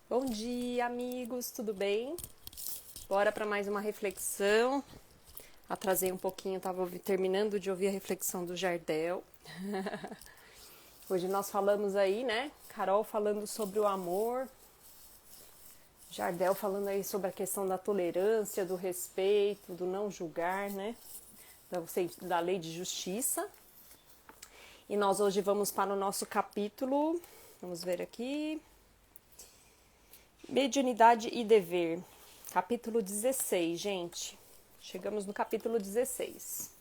Bom dia, amigos, tudo bem? Bora para mais uma reflexão. Atrasei um pouquinho, estava terminando de ouvir a reflexão do Jardel. Hoje nós falamos aí, né? Carol falando sobre o amor, Jardel falando aí sobre a questão da tolerância, do respeito, do não julgar, né? Da lei de justiça. E nós hoje vamos para o nosso capítulo, vamos ver aqui, Mediunidade e Dever, capítulo 16, gente. Chegamos no capítulo 16.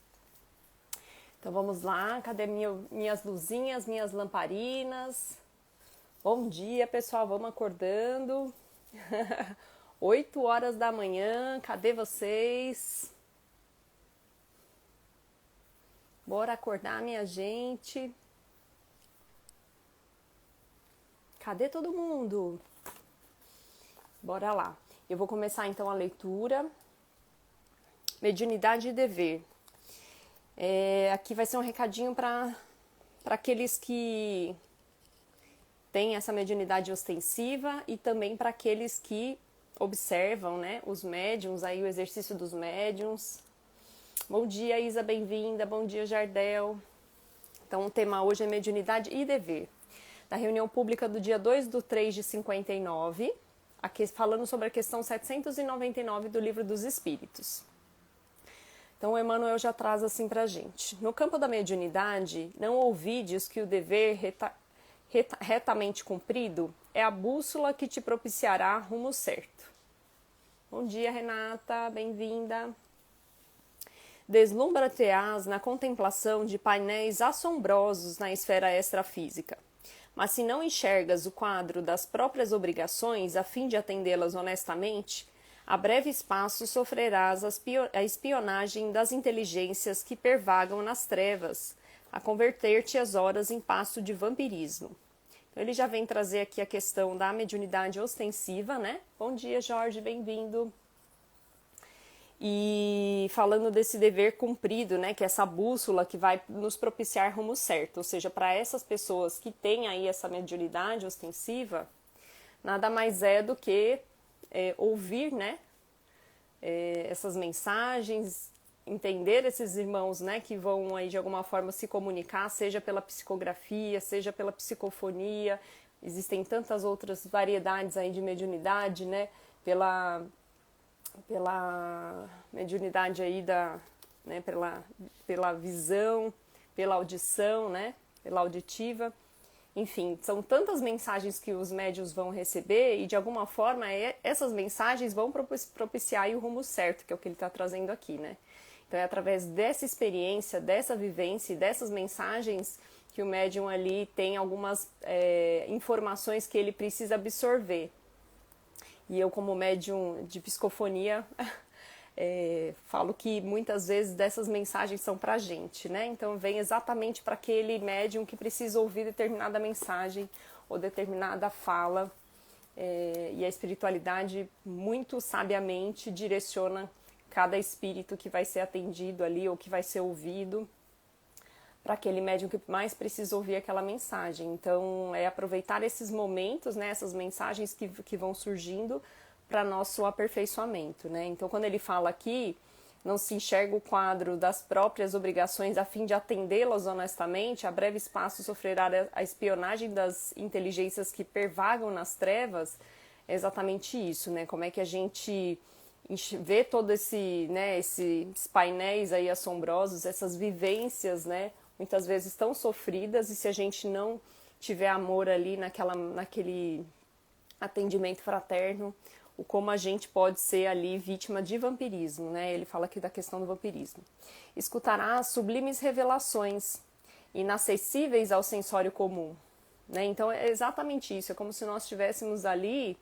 Então vamos lá, cadê minhas luzinhas, minhas lamparinas? Bom dia, pessoal, vamos acordando. 8 horas da manhã, cadê vocês? Bora acordar, minha gente. Cadê todo mundo? Bora lá. Eu vou começar então a leitura. Mediunidade e Dever. Aqui vai ser um recadinho para aqueles que têm essa mediunidade ostensiva e também para aqueles que observam, né, os médiums, aí o exercício dos médiums. Bom dia, Isa, bem-vinda. Bom dia, Jardel. Então, o tema hoje é Mediunidade e Dever. Da reunião pública do dia 2/3/59, aqui falando sobre a questão 799 do Livro dos Espíritos. Então, o Emmanuel já traz assim pra gente. No campo da mediunidade, não ouvides que o dever retamente cumprido é a bússola que te propiciará rumo certo. Bom dia, Renata, bem-vinda. Deslumbra-te-ás na contemplação de painéis assombrosos na esfera extrafísica. Mas se não enxergas o quadro das próprias obrigações a fim de atendê-las honestamente, a breve espaço sofrerás a espionagem das inteligências que pervagam nas trevas, a converter-te as horas em pasto de vampirismo. Então ele já vem trazer aqui a questão da mediunidade ostensiva, né? Bom dia, Jorge, bem-vindo. E falando desse dever cumprido, né, que é essa bússola que vai nos propiciar rumo certo, ou seja, para essas pessoas que têm aí essa mediunidade ostensiva, nada mais é do que ouvir, né, essas mensagens, entender esses irmãos, né, que vão aí de alguma forma se comunicar, seja pela psicografia, seja pela psicofonia, existem tantas outras variedades aí de mediunidade, né, pela mediunidade aí né, pela visão, pela audição, né, pela auditiva. Enfim, são tantas mensagens que os médiuns vão receber e de alguma forma essas mensagens vão propiciar o rumo certo, que é o que ele está trazendo aqui, né. Então é através dessa experiência, dessa vivência e dessas mensagens que o médium ali tem algumas informações que ele precisa absorver. E eu, como médium de psicofonia, falo que muitas vezes dessas mensagens são pra gente, né? Então vem exatamente para aquele médium que precisa ouvir determinada mensagem ou determinada fala. E a espiritualidade muito sabiamente direciona cada espírito que vai ser atendido ali ou que vai ser ouvido para aquele médium que mais precisa ouvir aquela mensagem. Então, é aproveitar esses momentos, né, essas mensagens que vão surgindo para nosso aperfeiçoamento, né? Então, quando ele fala aqui, não se enxerga o quadro das próprias obrigações a fim de atendê-las honestamente, a breve espaço sofrerá a espionagem das inteligências que pervagam nas trevas, é exatamente isso, né? Como é que a gente vê todo né, esses painéis aí assombrosos, essas vivências, né, muitas vezes tão sofridas, e se a gente não tiver amor ali naquele atendimento fraterno, o como a gente pode ser ali vítima de vampirismo, né? Ele fala aqui da questão do vampirismo. Escutará sublimes revelações, inacessíveis ao sensório comum, né? Então é exatamente isso, é como se nós estivéssemos ali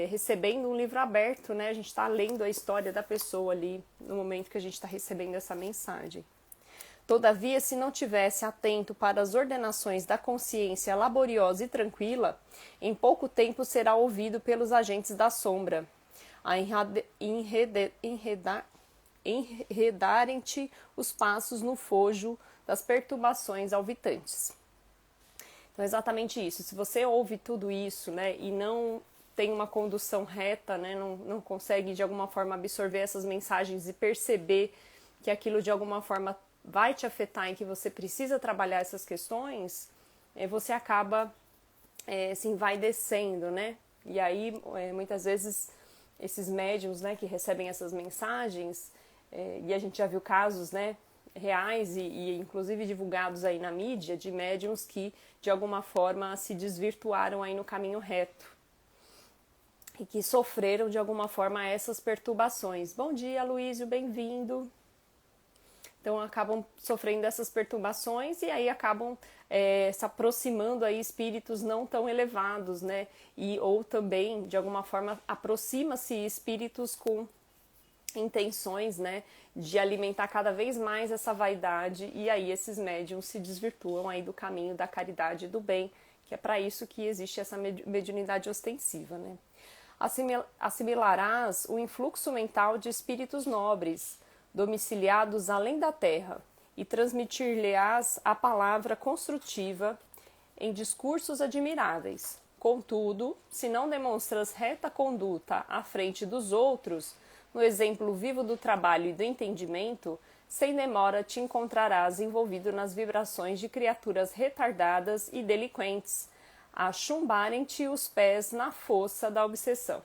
recebendo um livro aberto, né? A gente está lendo a história da pessoa ali no momento que a gente está recebendo essa mensagem. Todavia, se não tivesse atento para as ordenações da consciência laboriosa e tranquila, em pouco tempo será ouvido pelos agentes da sombra, a enredarem-te os passos no fojo das perturbações alvitantes. Então é exatamente isso. Se você ouve tudo isso, né, e não tem uma condução reta, né, não consegue de alguma forma absorver essas mensagens e perceber que aquilo de alguma forma vai te afetar e que você precisa trabalhar essas questões, você acaba se envaidecendo, né? E aí, muitas vezes, esses médiums, né, que recebem essas mensagens, e a gente já viu casos, né, reais e inclusive divulgados aí na mídia, de médiums que, de alguma forma, se desvirtuaram aí no caminho reto e que sofreram, de alguma forma, essas perturbações. Bom dia, Luísio, bem-vindo! Então acabam sofrendo essas perturbações e aí acabam se aproximando aí espíritos não tão elevados, né? Ou também, de alguma forma, aproxima-se espíritos com intenções, né, de alimentar cada vez mais essa vaidade, e aí esses médiums se desvirtuam aí do caminho da caridade e do bem, que é para isso que existe essa mediunidade ostensiva, né? Assimilarás o influxo mental de espíritos nobres, domiciliados além da terra, e transmitir-lhe-ás a palavra construtiva em discursos admiráveis. Contudo, se não demonstras reta conduta à frente dos outros, no exemplo vivo do trabalho e do entendimento, sem demora te encontrarás envolvido nas vibrações de criaturas retardadas e delinquentes, a chumbarem-te os pés na fossa da obsessão.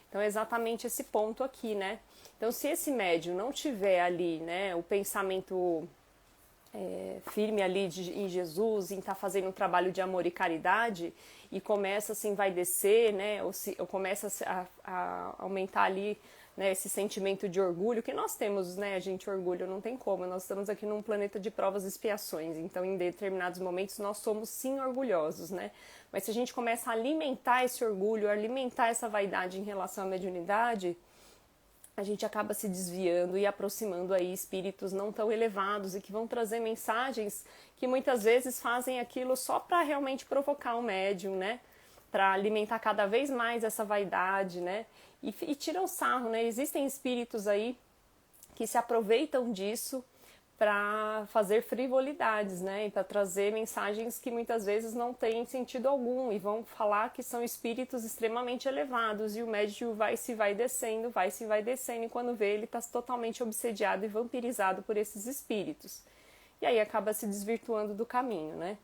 Então é exatamente esse ponto aqui, né? Então, se esse médium não tiver ali, né, o pensamento firme ali em Jesus, em estar fazendo um trabalho de amor e caridade, e começa assim, vai descer, né, ou começa a aumentar ali, né, esse sentimento de orgulho, que nós temos, né, gente, orgulho, não tem como, nós estamos aqui num planeta de provas e expiações, então em determinados momentos nós somos sim orgulhosos, né, mas se a gente começa a alimentar esse orgulho, a alimentar essa vaidade em relação à mediunidade, a gente acaba se desviando e aproximando aí espíritos não tão elevados e que vão trazer mensagens que muitas vezes fazem aquilo só para realmente provocar o médium, né? Para alimentar cada vez mais essa vaidade, né? E tiram sarro, né? Existem espíritos aí que se aproveitam disso para fazer frivolidades, né? E para trazer mensagens que muitas vezes não têm sentido algum e vão falar que são espíritos extremamente elevados e o médium vai descendo, e quando vê ele está totalmente obsediado e vampirizado por esses espíritos. E aí acaba se desvirtuando do caminho, né?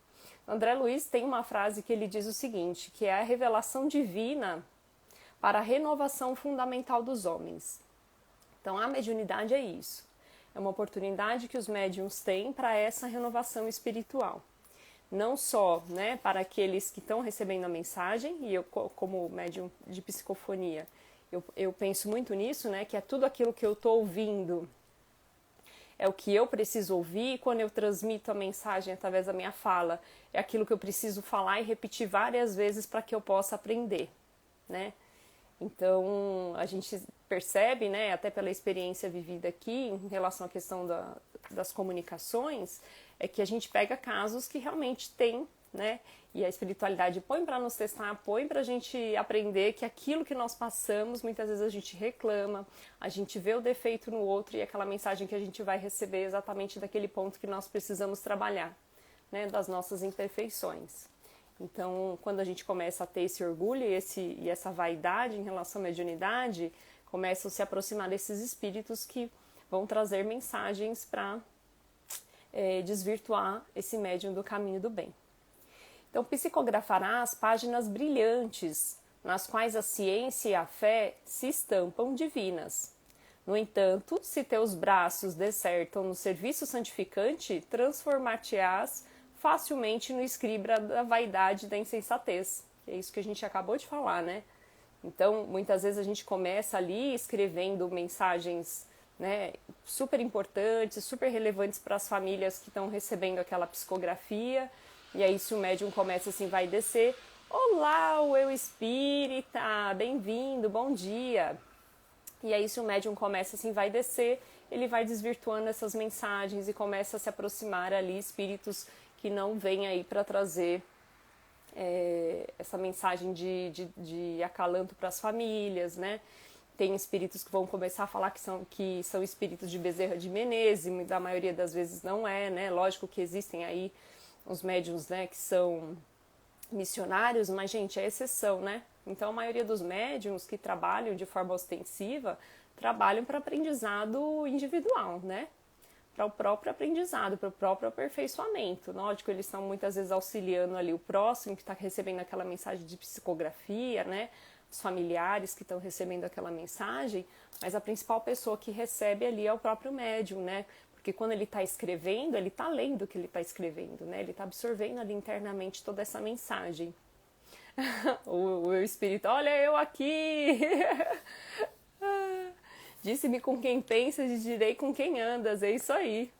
André Luiz tem uma frase que ele diz o seguinte, que é a revelação divina para a renovação fundamental dos homens. Então a mediunidade é isso. É uma oportunidade que os médiums têm para essa renovação espiritual. Não só, né, para aqueles que estão recebendo a mensagem, e eu, como médium de psicofonia, eu penso muito nisso, né, que é tudo aquilo que eu estou ouvindo, é o que eu preciso ouvir, e quando eu transmito a mensagem através da minha fala, é aquilo que eu preciso falar e repetir várias vezes para que eu possa aprender, né? Então, a gente percebe, né, até pela experiência vivida aqui, em relação à questão das comunicações, é que a gente pega casos que realmente tem, né, e a espiritualidade põe para nos testar, põe para a gente aprender que aquilo que nós passamos, muitas vezes a gente reclama, a gente vê o defeito no outro e aquela mensagem que a gente vai receber é exatamente daquele ponto que nós precisamos trabalhar, né, das nossas imperfeições. Então, quando a gente começa a ter esse orgulho e essa vaidade em relação à mediunidade, começam a se aproximar desses espíritos que vão trazer mensagens para desvirtuar esse médium do caminho do bem. Então, psicografarás páginas brilhantes, nas quais a ciência e a fé se estampam divinas. No entanto, se teus braços descertam no serviço santificante, transformar-te-ás facilmente no escriba da vaidade e da insensatez. É isso que a gente acabou de falar, né? Então, muitas vezes a gente começa ali escrevendo mensagens, né, super importantes, super relevantes para as famílias que estão recebendo aquela psicografia, e aí se o médium começa assim, vai descer, olá, o eu espírita, bem-vindo, bom dia. E aí se o médium começa assim, vai descer, ele vai desvirtuando essas mensagens e começa a se aproximar ali espíritos que não vêm aí para trazer essa mensagem de acalanto para as famílias, né? Tem espíritos que vão começar a falar que são espíritos de Bezerra de Menezes, e da maioria das vezes não é, né? Lógico que existem aí os médiuns, né, que são missionários, mas, gente, é exceção, né? Então, a maioria dos médiums que trabalham de forma ostensiva trabalham para aprendizado individual, né? Para o próprio aprendizado, para o próprio aperfeiçoamento. Lógico, eles estão muitas vezes auxiliando ali o próximo que está recebendo aquela mensagem de psicografia, né? Os familiares que estão recebendo aquela mensagem, mas a principal pessoa que recebe ali é o próprio médium, né? Porque quando ele está escrevendo, ele está lendo o que ele está escrevendo, né? Ele está absorvendo ali internamente toda essa mensagem. O espírito, olha eu aqui! Disse-me com quem pensas e direi com quem andas, é isso aí.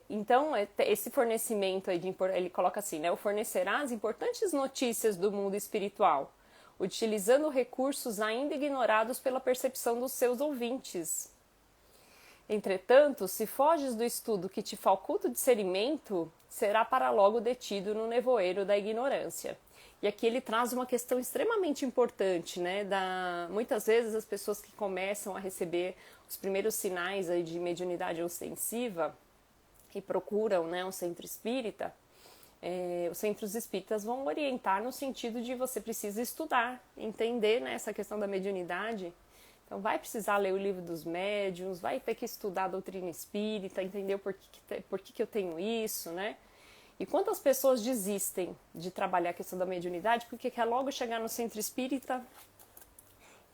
Então, esse fornecimento aí ele coloca assim, né? O fornecerá as importantes notícias do mundo espiritual, utilizando recursos ainda ignorados pela percepção dos seus ouvintes. Entretanto, se foges do estudo que te faculta o discernimento, será para logo detido no nevoeiro da ignorância. E aqui ele traz uma questão extremamente importante, né? Muitas vezes as pessoas que começam a receber os primeiros sinais aí de mediunidade ostensiva e procuram, né, um centro espírita, os centros espíritas vão orientar no sentido de você precisa estudar, entender, né, essa questão da mediunidade. Então vai precisar ler o livro dos médiuns, vai ter que estudar a doutrina espírita, entender por que eu tenho isso, né? E quantas pessoas desistem de trabalhar a questão da mediunidade porque quer logo chegar no centro espírita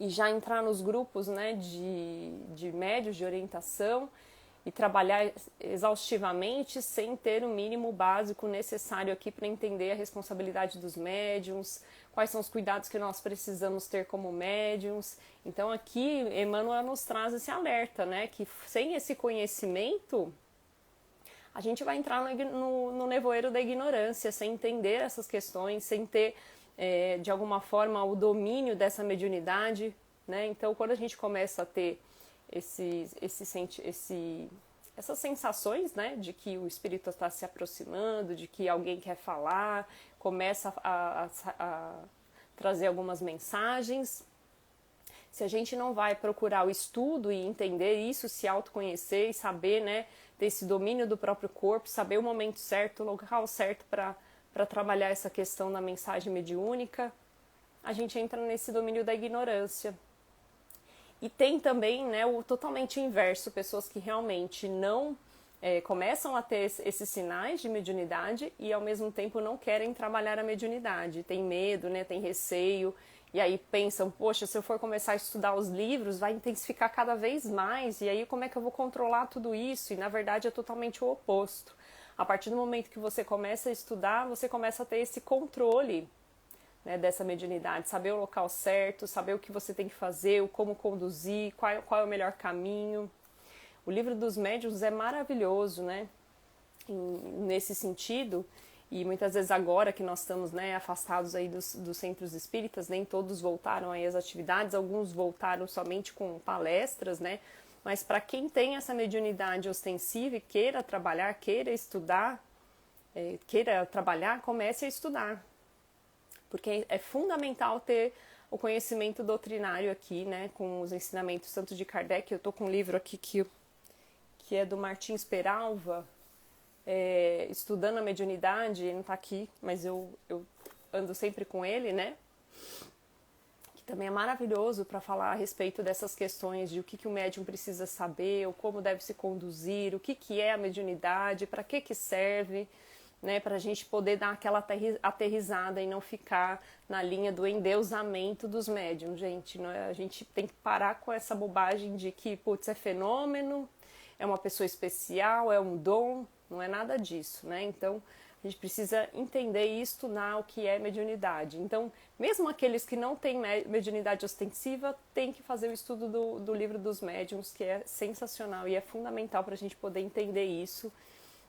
e já entrar nos grupos, né, de médios, de orientação e trabalhar exaustivamente sem ter o mínimo básico necessário aqui para entender a responsabilidade dos médiums, quais são os cuidados que nós precisamos ter como médiums. Então aqui Emmanuel nos traz esse alerta, né, que sem esse conhecimento a gente vai entrar no nevoeiro da ignorância, sem entender essas questões, sem ter, de alguma forma, o domínio dessa mediunidade, né? Então, quando a gente começa a ter essas sensações, né, de que o espírito está se aproximando, de que alguém quer falar, começa a trazer algumas mensagens. Se a gente não vai procurar o estudo e entender isso, se autoconhecer e saber, né, ter esse domínio do próprio corpo, saber o momento certo, o local certo para trabalhar essa questão da mensagem mediúnica, a gente entra nesse domínio da ignorância. E tem também, né, o totalmente inverso, pessoas que realmente não começam a ter esses sinais de mediunidade e ao mesmo tempo não querem trabalhar a mediunidade, tem medo, né, tem receio, e aí pensam, poxa, se eu for começar a estudar os livros, vai intensificar cada vez mais, e aí como é que eu vou controlar tudo isso? E na verdade é totalmente o oposto. A partir do momento que você começa a estudar, você começa a ter esse controle, né, dessa mediunidade, saber o local certo, saber o que você tem que fazer, o como conduzir, qual é o melhor caminho. O livro dos médiuns é maravilhoso, né, nesse sentido. E muitas vezes agora que nós estamos, né, afastados aí dos centros espíritas, nem todos voltaram aí às atividades, alguns voltaram somente com palestras, né, mas para quem tem essa mediunidade ostensiva e queira trabalhar, queira estudar, queira trabalhar, comece a estudar, porque é fundamental ter o conhecimento doutrinário aqui, né, com os ensinamentos tanto de Kardec. Eu estou com um livro aqui que é do Martins Peralva, estudando a mediunidade. Ele não está aqui, mas eu ando sempre com ele, né? Que também é maravilhoso para falar a respeito dessas questões de o que o médium precisa saber, ou como deve se conduzir, o que é a mediunidade, para que serve, né? Para a gente poder dar aquela aterrizada e não ficar na linha do endeusamento dos médiums, gente. Não é? A gente tem que parar com essa bobagem de que, putz, é fenômeno, é uma pessoa especial, é um dom. Não é nada disso, né? Então, a gente precisa entender e estudar o que é mediunidade. Então, mesmo aqueles que não têm mediunidade ostensiva, tem que fazer o estudo do livro dos médiuns, que é sensacional e é fundamental para a gente poder entender isso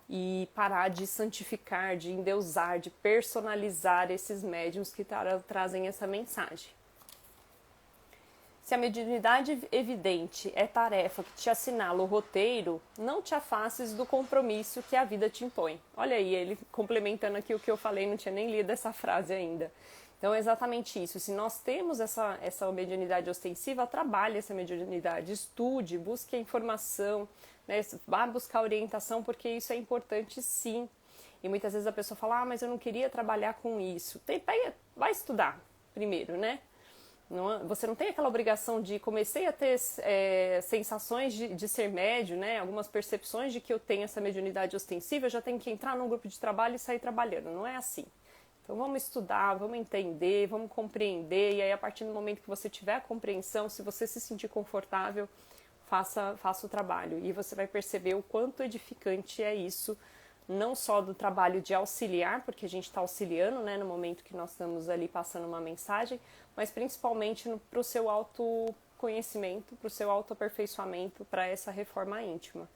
e parar de santificar, de endeusar, de personalizar esses médiuns que trazem essa mensagem. Se a mediunidade evidente é tarefa que te assinala o roteiro, não te afastes do compromisso que a vida te impõe. Olha aí, ele complementando aqui o que eu falei, não tinha nem lido essa frase ainda. Então é exatamente isso. Se nós temos essa mediunidade ostensiva, trabalhe essa mediunidade, estude, busque a informação, né, vá buscar orientação, porque isso é importante sim. E muitas vezes a pessoa fala, mas eu não queria trabalhar com isso. Vai estudar primeiro, né? Você não tem aquela obrigação de comecei a ter sensações de ser médio, né? Algumas percepções de que eu tenho essa mediunidade ostensiva, eu já tenho que entrar num grupo de trabalho e sair trabalhando. Não é assim. Então vamos estudar, vamos entender, vamos compreender, e aí a partir do momento que você tiver a compreensão, se você se sentir confortável, faça o trabalho. E você vai perceber o quanto edificante é isso, não só do trabalho de auxiliar, porque a gente está auxiliando, né, no momento que nós estamos ali passando uma mensagem, mas principalmente para o seu autoconhecimento, para o seu autoaperfeiçoamento, para essa reforma íntima.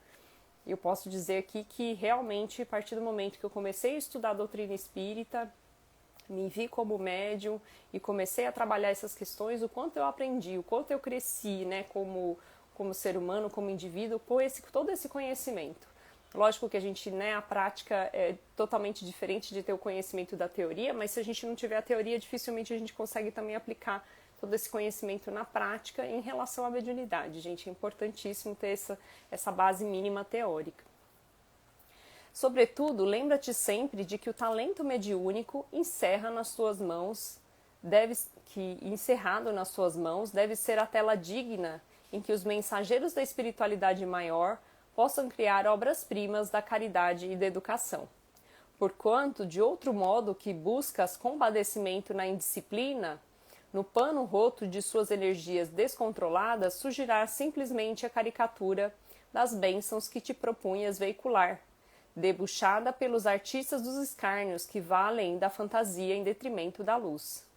Eu posso dizer aqui que realmente, a partir do momento que eu comecei a estudar a doutrina espírita, me vi como médium e comecei a trabalhar essas questões, o quanto eu aprendi, o quanto eu cresci, né, como ser humano, como indivíduo, com todo esse conhecimento. Lógico que a gente, né, a prática é totalmente diferente de ter o conhecimento da teoria, mas se a gente não tiver a teoria, dificilmente a gente consegue também aplicar todo esse conhecimento na prática em relação à mediunidade. Gente, é importantíssimo ter essa base mínima teórica. Sobretudo, lembra-te sempre de que o talento mediúnico encerrado nas suas mãos deve ser a tela digna em que os mensageiros da espiritualidade maior possam criar obras-primas da caridade e da educação. Porquanto, de outro modo que buscas compadecimento na indisciplina, no pano roto de suas energias descontroladas surgirá simplesmente a caricatura das bênçãos que te propunhas veicular, debuxada pelos artistas dos escárnios que valem da fantasia em detrimento da luz.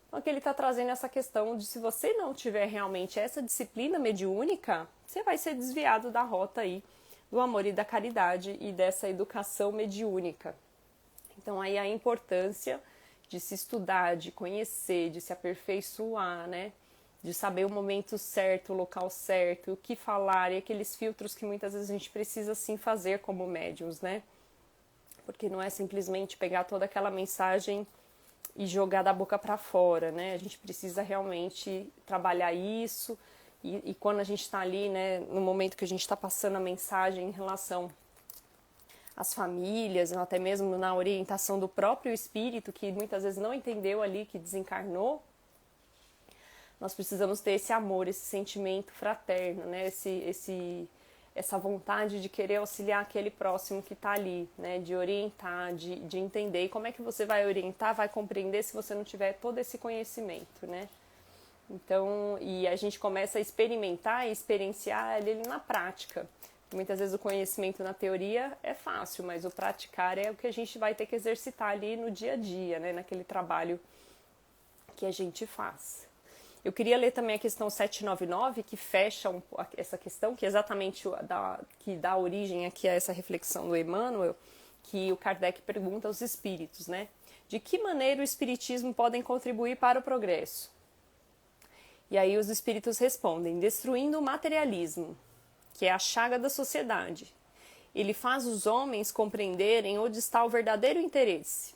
Então aqui ele está trazendo essa questão de se você não tiver realmente essa disciplina mediúnica, você vai ser desviado da rota aí do amor e da caridade e dessa educação mediúnica. Então aí a importância de se estudar, de conhecer, de se aperfeiçoar, né? De saber o momento certo, o local certo, o que falar e aqueles filtros que muitas vezes a gente precisa sim fazer como médiuns, né? Porque não é simplesmente pegar toda aquela mensagem e jogar da boca para fora, né? A gente precisa realmente trabalhar isso e quando a gente está ali, né, no momento que a gente está passando a mensagem em relação às famílias, até mesmo na orientação do próprio espírito, que muitas vezes não entendeu ali, que desencarnou, nós precisamos ter esse amor, esse sentimento fraterno, né? Essa vontade de querer auxiliar aquele próximo que está ali, né? De orientar, de entender. E como é que você vai orientar, vai compreender se você não tiver todo esse conhecimento, né? Então, e a gente começa a experimentar e experienciar ele na prática. Muitas vezes o conhecimento na teoria é fácil, mas o praticar é o que a gente vai ter que exercitar ali no dia a dia, né? Naquele trabalho que a gente faz. Eu queria ler também a questão 799, que fecha essa questão, que é exatamente que dá origem aqui a essa reflexão do Emmanuel, que o Kardec pergunta aos espíritos, né? De que maneira o espiritismo podem contribuir para o progresso? E aí os espíritos respondem, destruindo o materialismo, que é a chaga da sociedade. Ele faz os homens compreenderem onde está o verdadeiro interesse.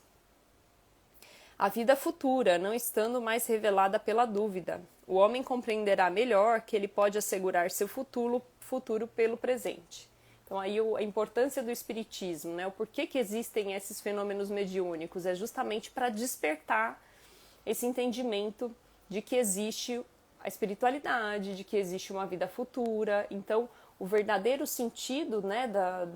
A vida futura, não estando mais revelada pela dúvida, o homem compreenderá melhor que ele pode assegurar seu futuro pelo presente. Então aí a importância do espiritismo, né? O porquê que existem esses fenômenos mediúnicos é justamente para despertar esse entendimento de que existe a espiritualidade, de que existe uma vida futura. Então o verdadeiro sentido, né,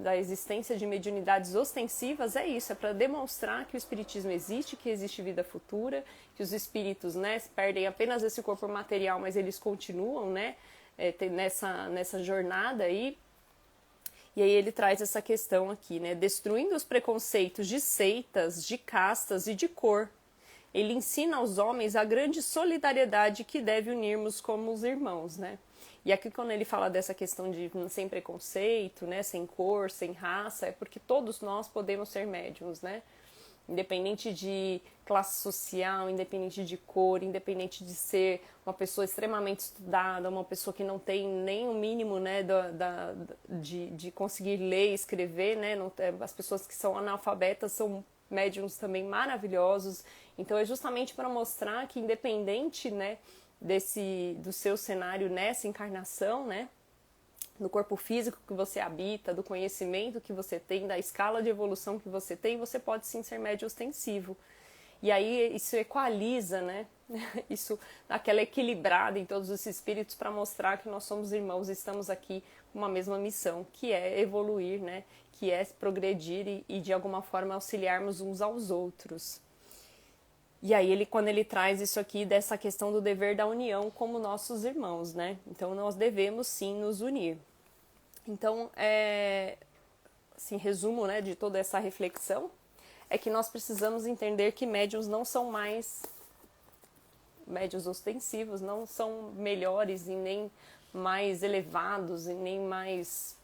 da existência de mediunidades ostensivas é isso, é para demonstrar que o espiritismo existe, que existe vida futura, que os espíritos, né, perdem apenas esse corpo material, mas eles continuam, né, nessa jornada aí. E aí ele traz essa questão aqui, né, destruindo os preconceitos de seitas, de castas e de cor. Ele ensina aos homens a grande solidariedade que deve unirmos como os irmãos, né. E aqui quando ele fala dessa questão de sem preconceito, né, sem cor, sem raça, é porque todos nós podemos ser médiums, né? Independente de classe social, independente de cor, independente de ser uma pessoa extremamente estudada, uma pessoa que não tem nem o mínimo, né, de conseguir ler e escrever, né? As pessoas que são analfabetas são médiums também maravilhosos. Então é justamente para mostrar que independente, né, do seu cenário nessa encarnação, né, do corpo físico que você habita, do conhecimento que você tem, da escala de evolução que você tem, você pode sim ser médio ostensivo. E aí isso equaliza, né? Isso dá aquela equilibrada em todos os espíritos para mostrar que nós somos irmãos e estamos aqui com uma mesma missão, que é evoluir, né? Que é progredir e de alguma forma auxiliarmos uns aos outros. E aí quando ele traz isso aqui dessa questão do dever da união como nossos irmãos, né? Então nós devemos sim nos unir. Então, assim, resumo, né, de toda essa reflexão, é que nós precisamos entender que médiuns não são mais médiuns ostensivos, não são melhores e nem mais elevados e nem mais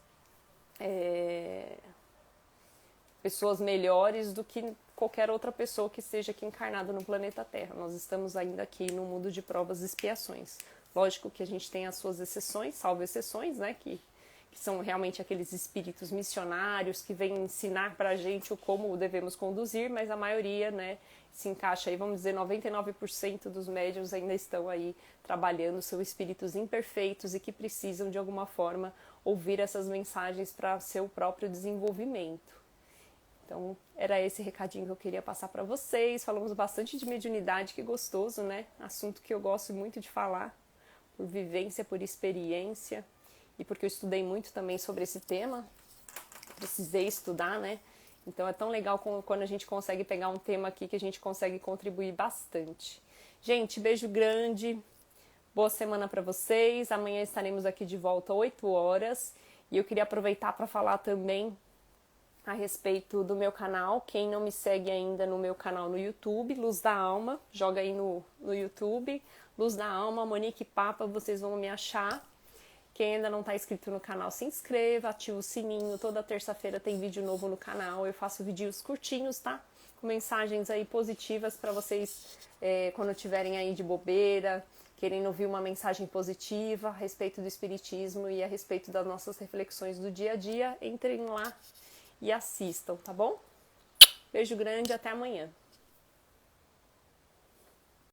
pessoas melhores do que qualquer outra pessoa que esteja aqui encarnada no planeta Terra. Nós estamos ainda aqui no mundo de provas e expiações. Lógico que a gente tem as suas exceções, salvo exceções, né, que são realmente aqueles espíritos missionários que vêm ensinar pra gente o como devemos conduzir, mas a maioria, né, se encaixa aí, vamos dizer, 99% dos médiuns ainda estão aí trabalhando, são espíritos imperfeitos e que precisam de alguma forma ouvir essas mensagens para seu próprio desenvolvimento. Então, era esse recadinho que eu queria passar para vocês. Falamos bastante de mediunidade, que gostoso, né? Assunto que eu gosto muito de falar, por vivência, por experiência, e porque eu estudei muito também sobre esse tema. Precisei estudar, né? Então, é tão legal quando a gente consegue pegar um tema aqui que a gente consegue contribuir bastante. Gente, beijo grande. Boa semana para vocês. Amanhã estaremos aqui de volta às 8 horas. E eu queria aproveitar para falar também a respeito do meu canal. Quem não me segue ainda no meu canal no YouTube, Luz da Alma, joga aí no YouTube, Luz da Alma, Monique Papa, vocês vão me achar. Quem ainda não está inscrito no canal, se inscreva, ativa o sininho, toda terça-feira tem vídeo novo no canal, eu faço vídeos curtinhos, tá? Com mensagens aí positivas para vocês, quando estiverem aí de bobeira, querendo ouvir uma mensagem positiva a respeito do espiritismo e a respeito das nossas reflexões do dia a dia, entrem lá e assistam, tá bom? Beijo grande, até amanhã.